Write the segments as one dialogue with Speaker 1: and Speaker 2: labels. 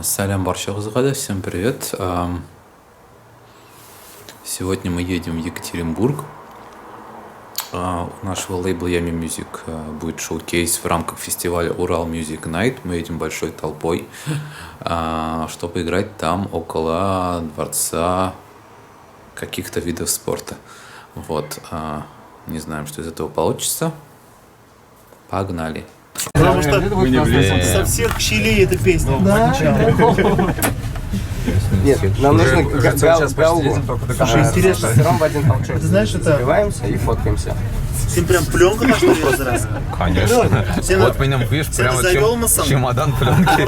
Speaker 1: Салям баршағызға, всем привет. Сегодня мы едем в Екатеринбург. У нашего лейбла Yummy Music будет шоу-кейс в рамках фестиваля Урал Music Night. Мы едем большой толпой, чтобы играть там около дворца каких-то видов спорта. Вот. Не знаем, что из этого получится. Погнали.
Speaker 2: Потому что со всех щелей эта песня. Да.
Speaker 3: Нет, нам нужно галку.
Speaker 2: Слушай, интересно.
Speaker 3: Берем в один толчок.
Speaker 2: Ты знаешь, это...
Speaker 3: Сбиваемся и фоткаемся.
Speaker 2: Всем прям пленка на что ли раз?
Speaker 4: Конечно. Вот по нем, видишь, прямо чемодан пленки.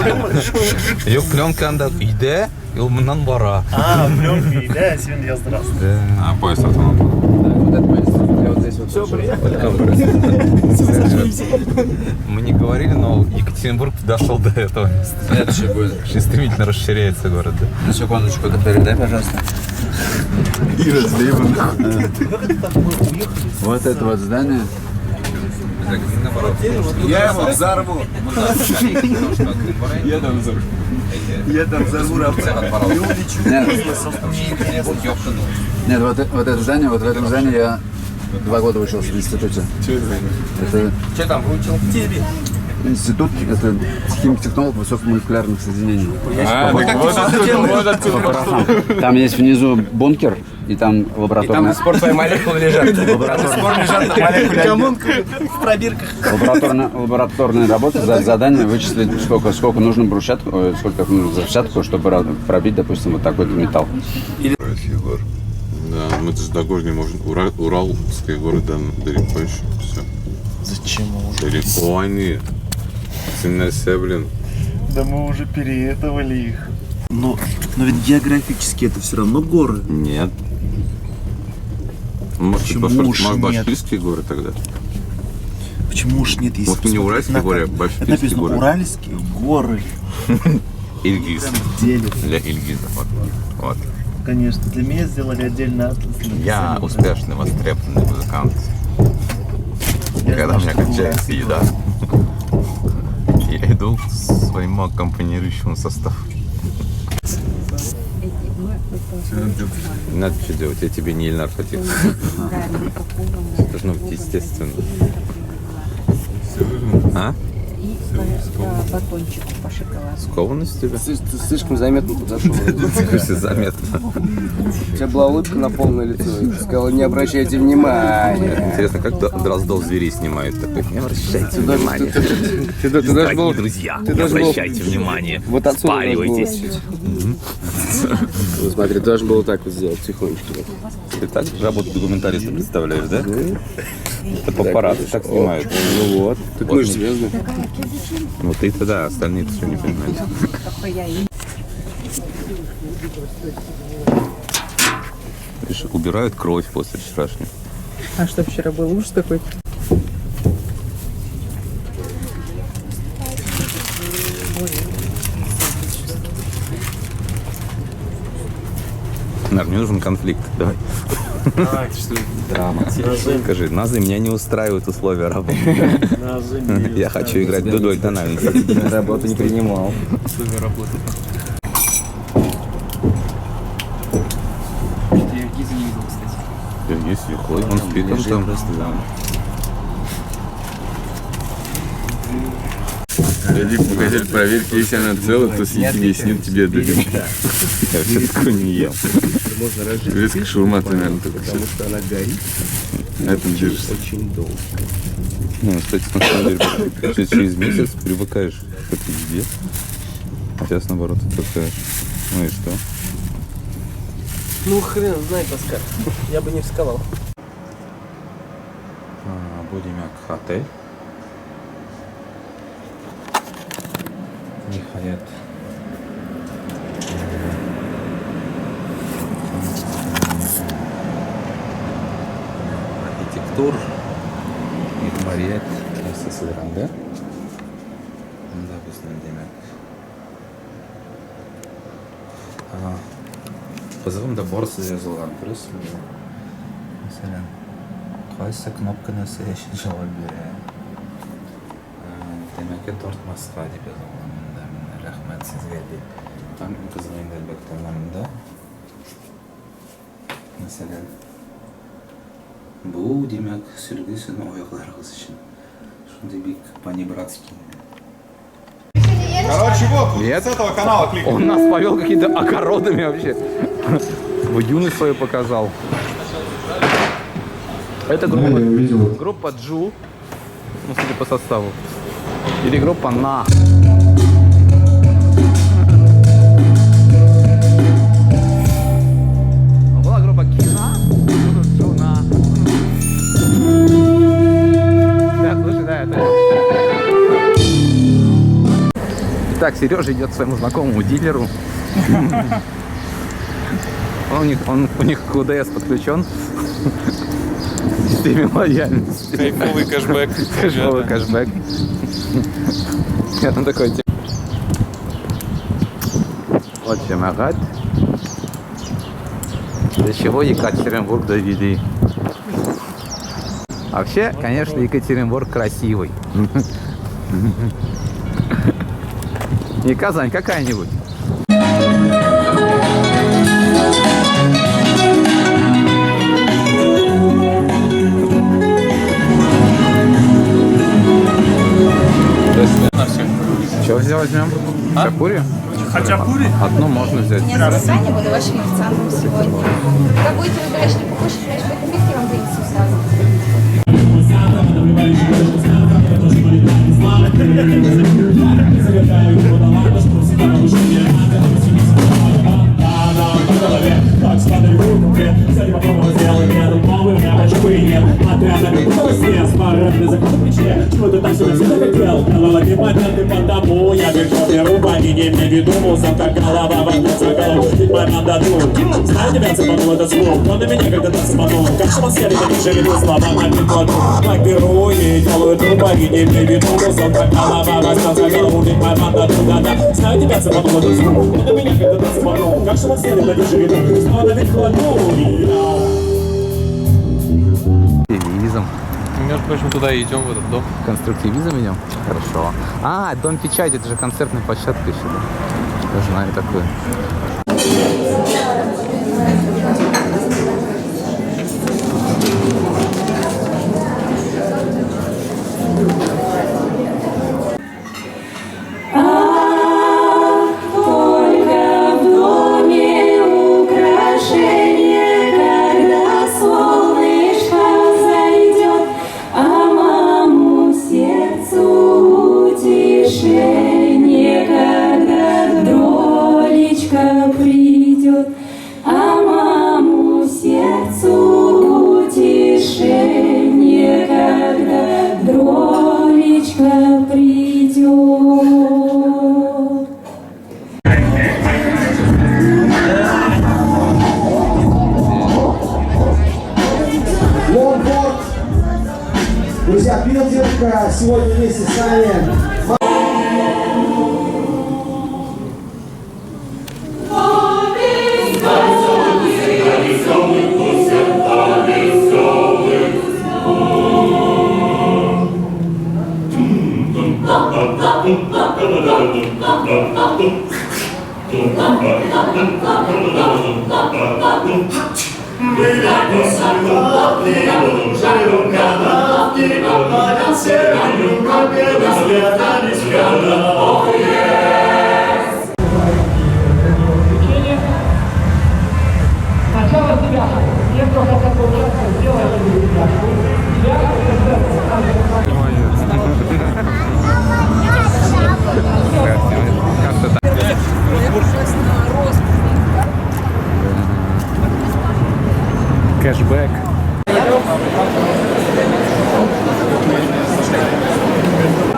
Speaker 4: Yok pленканда үйде, ил мындан бара.
Speaker 2: Пленка үйде, сен яздырасың.
Speaker 4: Поезд автомат.
Speaker 3: Все,
Speaker 4: Мы не говорили, но Екатеринбург дошел до этого места.
Speaker 5: Следующий будет.
Speaker 4: Очень стремительно расширяется город, да?
Speaker 5: На секундочку, передай, пожалуйста.
Speaker 6: И разливан. Вот это вот здание. Я его взорву. Я там взорву. Я там взорву и улечу. Нет, вот это здание, вот в этом здании я 2 года учился в институте. Это
Speaker 3: Что там выучил?
Speaker 6: институт, это химик-технолог высокомолекулярных соединений. Там есть внизу бункер, и там лабораторная...
Speaker 3: Там спортовые молекулы лежат. Спор лежат на молекуле.
Speaker 2: В пробирках.
Speaker 6: Лабораторная работа, задание вычислить, сколько нужно брусчатку, сколько нужно взрывчатку, чтобы пробить, допустим, вот такой металл.
Speaker 7: Егор. Да, мы же до Горни можем. Уральские горы далеко еще. Все.
Speaker 2: Зачем уже?
Speaker 7: Далеко они. Все, блин.
Speaker 2: Да мы уже переэтовали их. Но ведь географически это все равно горы.
Speaker 7: Нет. Может, башкирские горы тогда?
Speaker 2: Почему уж нет? Если
Speaker 7: Может, не уральские горы, а башкирские
Speaker 2: написано
Speaker 7: горы?
Speaker 2: уральские горы.
Speaker 7: Ильгиз.
Speaker 2: Делят.
Speaker 7: Для Ильгиза. Вот.
Speaker 2: Конечно, для меня сделали отдельный атлас.
Speaker 4: Я успешный, востребованный музыкант. Когда у меня кончается еда, я иду к своему аккомпанирующему составу. Надо что делать, я тебе не Ильнар Фатих. Должно быть естественно. А?
Speaker 8: Батончик по шоколаду.
Speaker 4: Скованность у тебя?
Speaker 3: Ты слишком заметно подошел.
Speaker 4: Заметно.
Speaker 3: У тебя была улыбка на полное лицо. И ты сказал, не обращайте внимания.
Speaker 4: Интересно, как Дроздов зверей снимает такой? Не обращайте внимания.
Speaker 3: Ты даже был...
Speaker 4: Друзья,
Speaker 3: ты
Speaker 4: не
Speaker 3: даже был-
Speaker 4: обращайте внимания.
Speaker 3: Вот отсюда
Speaker 4: Спаривайтесь.
Speaker 3: Ну, смотри, ты должен был так вот сделать, тихонечко.
Speaker 4: Ты так работу документалиста представляешь, да? Это папарацци так снимают.
Speaker 3: Ну вот. Тут мы же звезды.
Speaker 4: Ну ты-то да, остальные-то все не понимают. Видишь, убирают кровь после вчерашнего.
Speaker 8: А что вчера был ужас какой-то?
Speaker 4: Нар, мне нужен конфликт, давай. Драма. Скажи, Назы, меня не устраивают условия работы. Я хочу играть дудой тональности.
Speaker 3: Работу не принимал.
Speaker 4: Есть Юхой, он спит, он там.
Speaker 7: Иди в магазин, проверь, если она целая, то съеди, снит тебе дадим.
Speaker 4: Я вообще такое не ел.
Speaker 7: Турецкая шаурма, ты, наверное, только все.
Speaker 3: Потому что она горит
Speaker 7: На этом держишься.
Speaker 3: очень долго.
Speaker 4: Ну, кстати, на самом деле, через месяц привыкаешь к этой еде. А сейчас, наоборот, отвыкаешь. Ну и что?
Speaker 3: Ну хрен знает, Оскар. Я бы не вставал.
Speaker 1: Будем как отель. Нихаят. Архитектур. Михмарет. Сесилранде. Да, bizden demek. Қызығым да борса жазылған көресің бе? Мәселен, қайсы кнопканы үшін жауап беремін. Demek ki tortmasqa деп жазылған. Рахмет сізге деп. Kızmayın beklememde. Mesela bu demek sürgüsün ayaklarınız için. Şunda bir по-небратски.
Speaker 7: Короче, вот,
Speaker 4: Нет.
Speaker 7: с этого канала кликай.
Speaker 4: Он нас повел какие-то огородами вообще. Дюны свою показал. Это группа Джу, ну, судя по составу. Или группа На. Была группа Кина, тут Джу На. Да, слушай, да, это... Итак, Сережа идет к своему знакомому дилеру. У них к УДС подключен. В системе лояльности.
Speaker 7: Кайфовый кэшбэк.
Speaker 4: Кэшбэк, кэшбэк. Я там такой тип. Вот чем агат. До чего Екатеринбург довели. Вообще, конечно, Екатеринбург красивый. Не Казань какая-нибудь. Чего возьмем? Хачапури?
Speaker 2: Хачапури?
Speaker 4: Одну можно взять.
Speaker 9: Меня зовут Саня, буду вашим официантом сегодня. Когда будете выбирать, что покушать, значит, в этом месте вам принесу сразу.
Speaker 4: Конструктивизм.
Speaker 5: Между прочим, туда и идем, в этот дом.
Speaker 4: Конструктивизм идем? Хорошо. А, Дом печати, это же концертная площадка еще, да? Я знаю такое.
Speaker 10: Друзья, билдинг сегодня вместе с нами. Кэшбэк.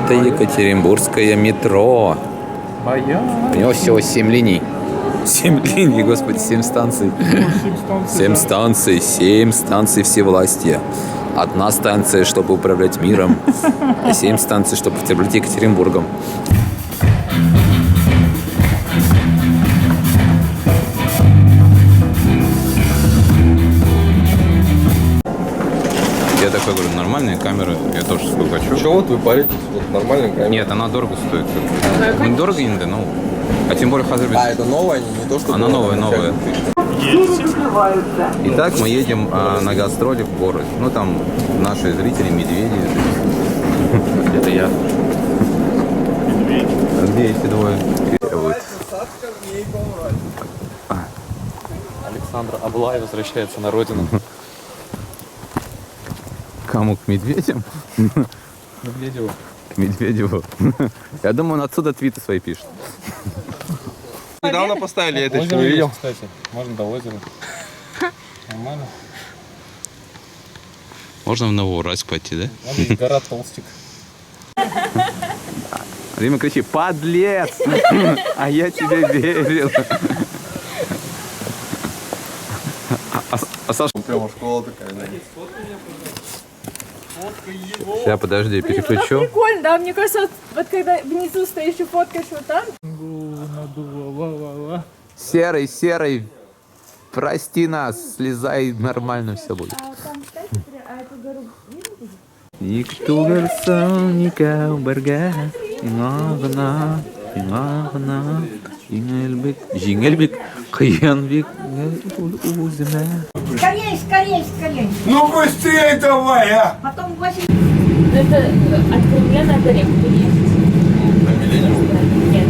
Speaker 1: Это Екатеринбургское метро. У него всего 7 линий. 7 линий, господи, 7 станций. 7 станций, 7 станций всевластия. Одна станция, чтобы управлять миром, а 7 станций, чтобы управлять Екатеринбургом.
Speaker 4: Я такой говорю, нормальная камера, я тоже сколько хочу.
Speaker 5: Чего вот вы паритесь? Вот нормальный камера.
Speaker 4: Нет, она дорого стоит. Не дорого, но А тем более Хазарбит.
Speaker 5: А, это новая, не то, что...
Speaker 4: Она новая. Итак, мы едем на гастроли в город. Ну, там наши зрители, медведи. Это я. А где эти двое?
Speaker 5: Александр Аблай возвращается на родину.
Speaker 4: Кому? К медведям?
Speaker 5: Медведеву.
Speaker 4: К Медведеву. Я думаю, он отсюда твиты свои пишет.
Speaker 5: Недавно поставили, я это еще не видел. Кстати, можно до озера. Нормально.
Speaker 4: Можно в Новоуральск пойти, да?
Speaker 5: Вон есть гора Толстик.
Speaker 4: Дима кричит: подлец! А я тебе верил. А Саша...
Speaker 5: Прямо школа такая, да?
Speaker 4: Сейчас, подожди, переключу.
Speaker 9: Прикольно, да? Мне кажется, вот когда внизу стоишь и фоткаешь вот там.
Speaker 4: Серый, прости нас, слезай, нормально все будет.
Speaker 9: А там, кстати, а эту гору видно?
Speaker 4: Никто гарсоника уберга, иногана, жингельбик, каянбик, узина.
Speaker 9: Скорей.
Speaker 10: Ну быстрее давай, а!
Speaker 9: Потом 8. Это от Кремля надо переехать. На Миллениум? Нет.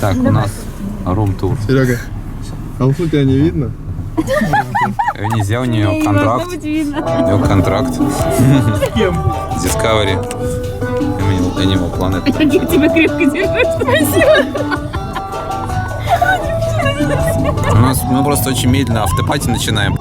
Speaker 4: Так, у нас рум-тур.
Speaker 5: Серега, а у тебя не видно?
Speaker 4: Нельзя, у нее контракт. У нее контракт. С кем? Discovery. Animal Planet.
Speaker 9: Я тебя крепко держу. Спасибо.
Speaker 4: Мы просто очень медленно автопати начинаем.